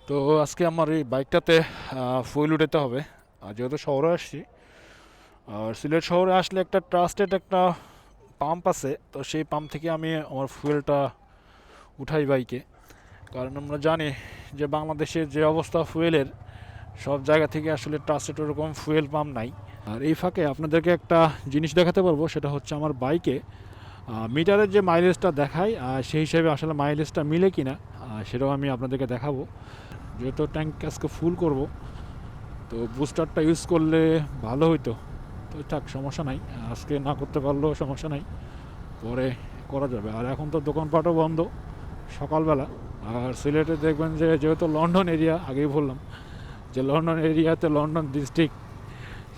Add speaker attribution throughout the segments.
Speaker 1: তো আজকে আমার এই বাইকটাতে ফুয়েল উঠাতে হবে। আর যেহেতু শহরে আসছি, আর সিলেট শহরে আসলে একটা ট্রাস্টেড একটা পাম্প আছে, তো সেই পাম্প থেকে আমি আমার ফুয়েলটা উঠাই বাইকে। কারণ আমরা জানি যে বাংলাদেশের যে অবস্থা ফুয়েলের, সব জায়গা থেকে আসলে ট্রাস্টেড ওরকম ফুয়েল পাম্প নাই। আর এই ফাঁকে আপনাদেরকে একটা জিনিস দেখাতে পারবো, সেটা হচ্ছে আমার বাইকে মিটারের যে মাইলেজটা দেখায়, সেই হিসাবে আসলে মাইলেজটা মিলে কিনা সেটাও আমি আপনাদেরকে দেখাবো। যেহেতু ট্যাঙ্ক আজকে ফুল করব, তো বুস্টারটা ইউজ করলে ভালো হইতো। তো থাক, সমস্যা নাই, আজকে না করতে পারলেও সমস্যা নাই, পরে করা যাবে। আর এখন তো দোকানপাটও বন্ধ সকালবেলা। আর সিলেটে দেখবেন যে যেহেতু লন্ডন এরিয়া, আগেই বললাম যে লন্ডন এরিয়াতে লন্ডন ডিস্ট্রিক্ট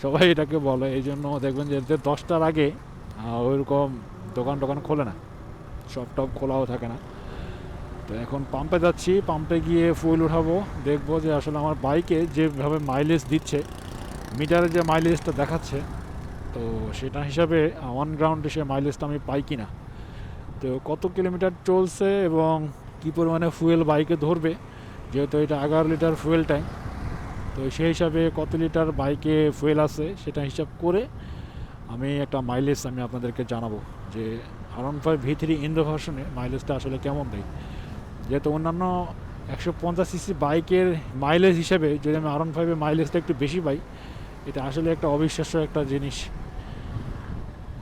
Speaker 1: সবাই এটাকে বলে, এই জন্য দেখবেন যে 10টার আগে ওইরকম দোকান টোকান খোলে না, সব টপ খোলাও থাকে না। তো এখন পাম্পে যাচ্ছি, পাম্পে গিয়ে ফুয়েল উঠাবো, দেখবো যে আসলে আমার বাইকে যেভাবে মাইলেজ দিচ্ছে, মিটারে যে মাইলেজটা দেখাচ্ছে, তো সেটা হিসাবে অন গ্রাউন্ডে সে মাইলেজটা আমি পাই কিনা, তো কত কিলোমিটার চলছে এবং কী পরিমাণে ফুয়েল বাইকে ধরবে, যেহেতু এটা 11 লিটার ফুয়েল ট্যাঙ্ক। তো সেই হিসাবে কত লিটার বাইকে ফুয়েল আছে সেটা হিসাব করে আমি একটা মাইলেজ আমি আপনাদেরকে জানাবো যে R15V3 ইন্দ্র ভার্সনে মাইলেজটা আসলে কেমন দেয়। যেহেতু অন্যান্য 150 সিসি বাইকের মাইলেজ হিসেবে যদি আমি R15-এর মাইলেজটা একটু বেশি পাই, এটা আসলে একটা অবিশ্বাস্য একটা জিনিস।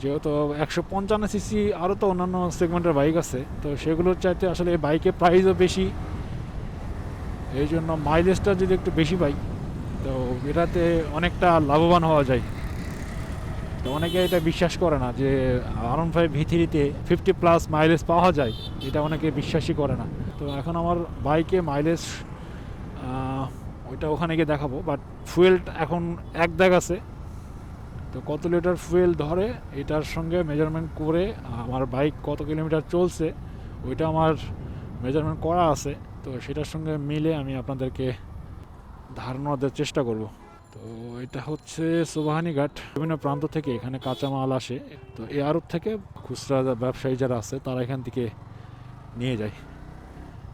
Speaker 1: যেহেতু 155 সিসি আরও তো অন্যান্য সেগমেন্টের বাইক আছে, তো সেগুলোর চাইতে আসলে এই বাইকের প্রাইসও বেশি, এই জন্য মাইলেজটা যদি একটু বেশি পাই, তো এটাতে অনেকটা লাভবান হওয়া যায়। তো অনেকে এটা বিশ্বাস করে না যে R15V3-তে 50+ মাইলেজ পাওয়া যায়, এটা অনেকে বিশ্বাসই করে না। তো এখন আমার বাইকে মাইলেজ ওইটা ওখানে গিয়ে দেখাবো, বাট ফুয়েল এখন এক দাগ আছে। তো কত লিটার ফুয়েল ধরে এটার সঙ্গে মেজারমেন্ট করে আমার বাইক কত কিলোমিটার চলছে ওইটা আমার মেজারমেন্ট করা আছে, তো সেটার সঙ্গে মিলে আমি আপনাদেরকে ধারণা দেওয়ার চেষ্টা করব। তো এটা হচ্ছে সুবাহানীঘাট, বিভিন্ন প্রান্ত থেকে এখানে কাঁচামাল আসে, তো এই আড়ত থেকে খুচরা ব্যবসায়ী যারা আছে তারা এখান থেকে নিয়ে যায়।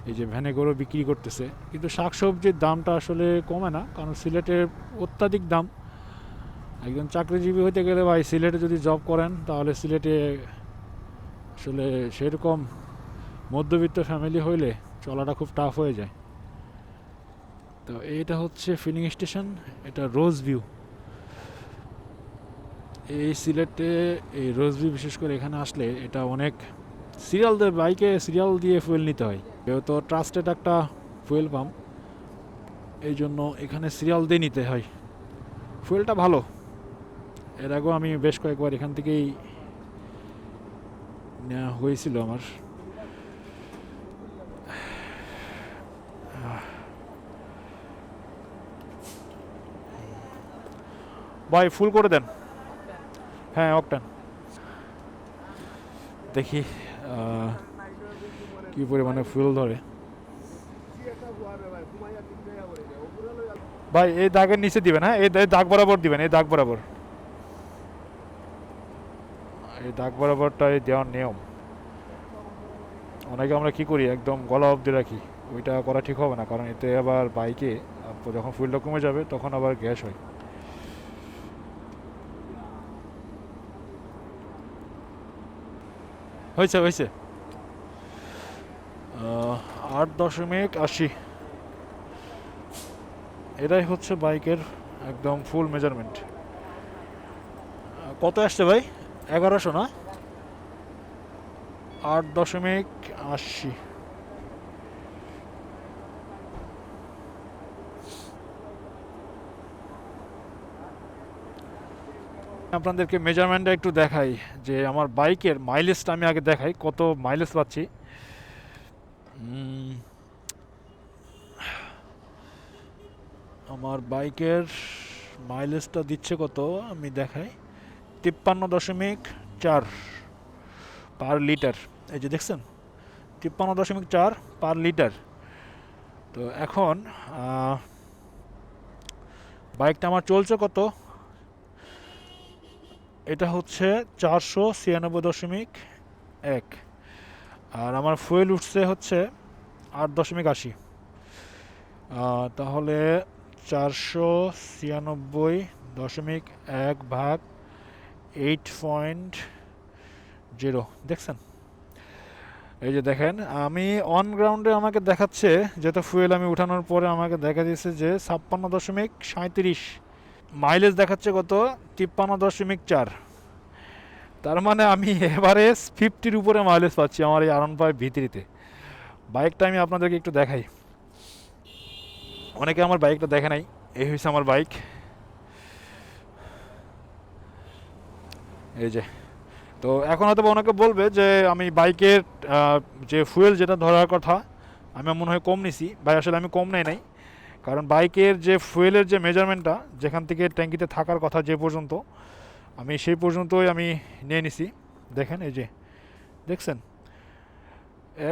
Speaker 1: এই যে ভ্যানে করে বিক্রি করতেছে, কিন্তু শাকসবজির দামটা আসলে কমে না, কারণ সিলেটের অত্যাধিক দাম। একজন চাকরিজীবী হইতে গেলে ভাই সিলেটে যদি জব করেন, তাহলে সিলেটে আসলে সেরকম মধ্যবিত্ত ফ্যামিলি হইলে চলাটা খুব টাফ হয়ে যায়। তো এইটা হচ্ছে ফিলিং স্টেশন, এটা রোজ ভিউ। এই সিলেটে এই রোজ ভিউ বিশেষ করে এখানে আসলে এটা অনেক সিরিয়াল দিয়ে, বাইকে সিরিয়াল দিয়ে ফুয়েল নিতে হয়, যেহেতু ট্রাস্টেড একটা ফুয়েল পাম্প, এই জন্য এখানে সিরিয়াল দিয়ে নিতে হয়। ফুয়েলটা ভালো, এর আগেও আমি বেশ কয়েকবার এখান থেকেই নেওয়া হয়েছিল আমার। ভাই ফুল করে দেন। হ্যাঁ, অকটান। দেখি কী পরিমাণে ফুয়েল ধরে। ভাই এই দাগের নিচে দিবেন, হ্যাঁ এই দাগ বরাবর দিবেন, এই দাগ বরাবর, এই দাগ বরাবরটাই দেওয়ার নিয়ম। অনেকে আমরা কি করি একদম গলা অবধি রাখি, ওইটা করা ঠিক হবে না, কারণ এতে আবার বাইকে যখন ফুয়েলটা কমে যাবে তখন আবার গ্যাস হয়। হয়েছে হয়েছে, 8.80। এটাই হচ্ছে বাইকের একদম ফুল মেজারমেন্ট। কত আসছে ভাই? 1100 না? 8.80। আপনাদেরকে মেজারমেন্টটা একটু দেখাই, যে আমার বাইকের মাইলেজটা আমি আগে দেখাই কত মাইলেজ পাচ্ছি। আমার বাইকের মাইলেজটা দিচ্ছে কত আমি দেখাই, 53.4 পার লিটার। এই যে দেখছেন, 53.4 পার লিটার। তো এখন বাইকটা আমার চলছে কত, এটা হচ্ছে 496.1, আর আমার ফুয়েল উঠছে হচ্ছে 8.80। তাহলে 496.1/8.0 দেখছেন? এই যে দেখেন, আমি অন গ্রাউন্ডে আমাকে দেখাচ্ছে, যেহেতু ফুয়েল আমি উঠানোর পরে আমাকে দেখা দিচ্ছে যে 56.37 মাইলেজ দেখাচ্ছে কত, 53.4। তার মানে আমি এভারেজ 50-র উপরে মাইলেজ পাচ্ছি আমার এই R15 ভিতরিতে। বাইকটা আমি আপনাদেরকে একটু দেখাই, অনেকে আমার বাইকটা দেখে নাই। এই হয়েছে আমার বাইক, এই যে। তো এখন হয়তো অনেকে বলবে যে আমি বাইকের যে ফুয়েল যেটা ধরার কথা আমি মনে হয় কম নিছি। ভাই আসলে আমি কম নেই নাই, কারণ বাইকের যে ফুয়েলের যে মেজারমেন্টটা যেখান থেকে ট্যাঙ্কিতে থাকার কথা যে পর্যন্ত, আমি সেই পর্যন্তই আমি নিয়ে নিছি। দেখেন এই যে, দেখছেন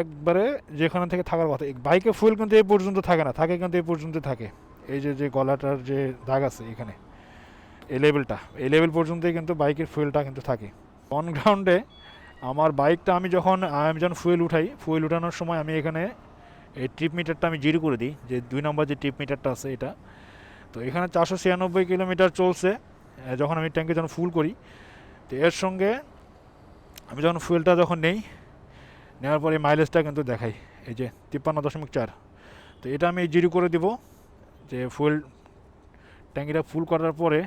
Speaker 1: একবারে যেখান থেকে থাকার কথা। বাইকে ফুয়েল কিন্তু এই পর্যন্ত থাকে না, থাকে কিন্তু এই পর্যন্ত থাকে। এই যে যে গলাটার যে দাগ আছে এখানে, এই লেভেল পর্যন্তই কিন্তু বাইকের ফুয়েলটা কিন্তু থাকে। অন গ্রাউন্ডে আমার বাইকটা আমি যখন ফুয়েল উঠাই, ফুয়েল উঠানোর সময় আমি এখানে এই ট্রিপ মিটারটা আমি জিরো করে দিই, যে 2 নম্বর যে ট্রিপ মিটারটা আছে এটা। তো এখানে 496 কিলোমিটার চলছে যখন আমি ট্যাঙ্কে যখন ফুল করি। তো এর সঙ্গে আমি যখন ফুয়েলটা যখন নেই, নেওয়ার পরে মাইলেজটা কিন্তু দেখাই, এই যে 53.4। তো এটা আমি জিরো করে দিব, যে ফুয়েল ট্যাঙ্কিটা ফুল করার পরে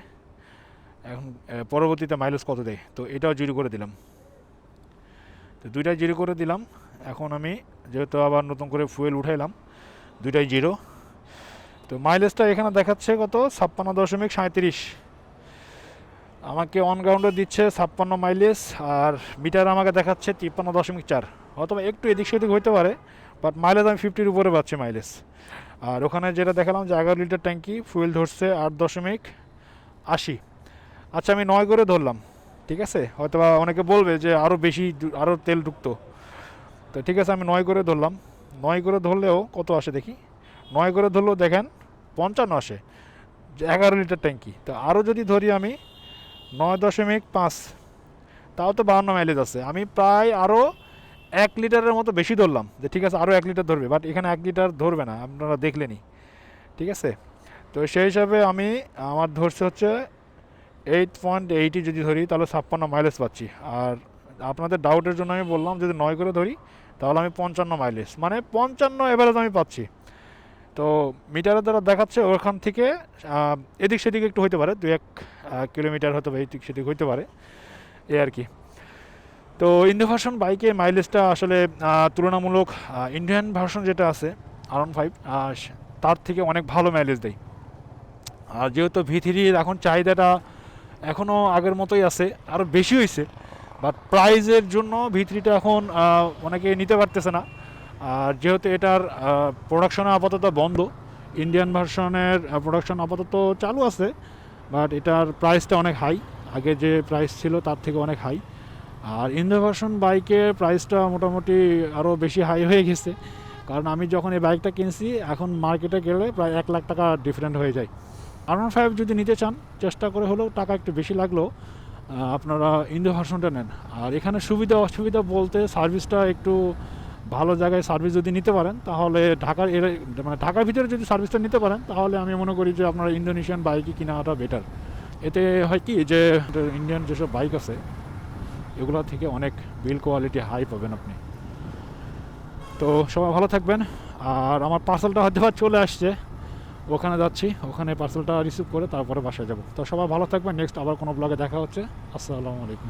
Speaker 1: এখন পরবর্তীতে মাইলেজ কত দেয়। তো এটাও জিরো করে দিলাম, তো দুইটাই জিরো করে দিলাম। এখন আমি যেহেতু আবার নতুন করে ফুয়েল উঠাইলাম, দুইটাই জিরো। তো মাইলেজটা এখানে দেখাচ্ছে কত, 56.37। আমাকে অন গ্রাউন্ডে দিচ্ছে 56 মাইলেজ, আর মিটার আমাকে দেখাচ্ছে 53.4। অথবা একটু এদিক সেদিক হইতে পারে, বাট মাইলেজ আমি 50-র উপরে পাচ্ছি মাইলেজ। আর ওখানে যেটা দেখালাম যে 11 লিটার ট্যাঙ্কি, ফুয়েল ধরছে 8.80। আচ্ছা আমি 9 করে ধরলাম, ঠিক আছে। হয়তো বা অনেকে বলবে যে আরও বেশি, আরও তেল ঢুকতো। তো ঠিক আছে, আমি 9 করে ধরলাম। 9 করে ধরলেও কত আসে দেখি, 9 করে ধরলেও দেখেন 55 আসে, 11 লিটার ট্যাঙ্কি। তো আরও যদি ধরি আমি 9.5, তাও তো 52 মাইলেজ আছে। আমি প্রায় আরও 1 লিটারের মতো বেশি ধরলাম, যে ঠিক আছে আরও 1 লিটার ধরবে, বাট এখানে 1 লিটার ধরবে না, আপনারা দেখলেনি, ঠিক আছে। তো সেই হিসাবে আমি আমার ধরছে হচ্ছে 8.80 যদি ধরি তাহলে 56 মাইলেজ পাচ্ছি। আর আপনাদের ডাউটের জন্য আমি বললাম যদি 9 করে ধরি তাহলে আমি 55 মাইলেজ, মানে 55 এভারেজ আমি পাচ্ছি। তো মিটারের দ্বারা দেখাচ্ছে ওখান থেকে এদিক সেদিক একটু হইতে পারে, 2-1 কিলোমিটার হয়তো এদিক সেদিক হইতে পারে, এই আর কি। তো ইন্দো ভার্সন বাইকের মাইলেজটা আসলে তুলনামূলক ইন্ডিয়ান ভার্সন যেটা আছে R15 তার থেকে অনেক ভালো মাইলেজ দেয়। আর যেহেতু V3 এখন চাহিদাটা এখনও আগের মতোই আছে, আরও বেশি হয়েছে, বাট প্রাইজের জন্য V3টা এখন অনেকে নিতে পারতেছে না। আর যেহেতু এটার প্রোডাকশন আপাতত বন্ধ, ইন্ডিয়ান ভার্সনের প্রোডাকশন আপাতত চালু আছে, বাট এটার প্রাইসটা অনেক হাই, আগে যে প্রাইস ছিল তার থেকে অনেক হাই। আর ইন্দো ভার্সন বাইকের প্রাইসটা মোটামুটি আরও বেশি হাই হয়ে গেছে, কারণ আমি যখন এই বাইকটা কিনছি এখন মার্কেটে গেলে প্রায় 1 লাখ টাকা ডিফারেন্ট হয়ে যায়। R15 যদি নিতে চান, চেষ্টা করে হলেও, টাকা একটু বেশি লাগলেও আপনারা ইন্দো ভার্সনটা নেন। আর এখানে সুবিধা অসুবিধা বলতে, সার্ভিসটা একটু ভালো জায়গায় সার্ভিস যদি নিতে পারেন তাহলে মানে ঢাকার ভিতরে যদি সার্ভিসটা নিতে পারেন তাহলে আমি মনে করি যে আপনারা ইন্দোনেশিয়ান বাইকই কেনাটা বেটার। এতে হয় কি যে ইন্ডিয়ান যেসব বাইক আছে এগুলো থেকে অনেক বিল কোয়ালিটি হাই পাবেন আপনি। তো সবাই ভালো থাকবেন। আর আমার পার্সেলটা হয়তো চলে আসছে, ওখানে যাচ্ছি, ওখানে পার্সেলটা রিসিভ করে তারপরে বাসায় যাব। তো সবাই ভালো থাকবেন, নেক্সট আবার কোনো ব্লগে দেখা হচ্ছে। আসসালামু আলাইকুম।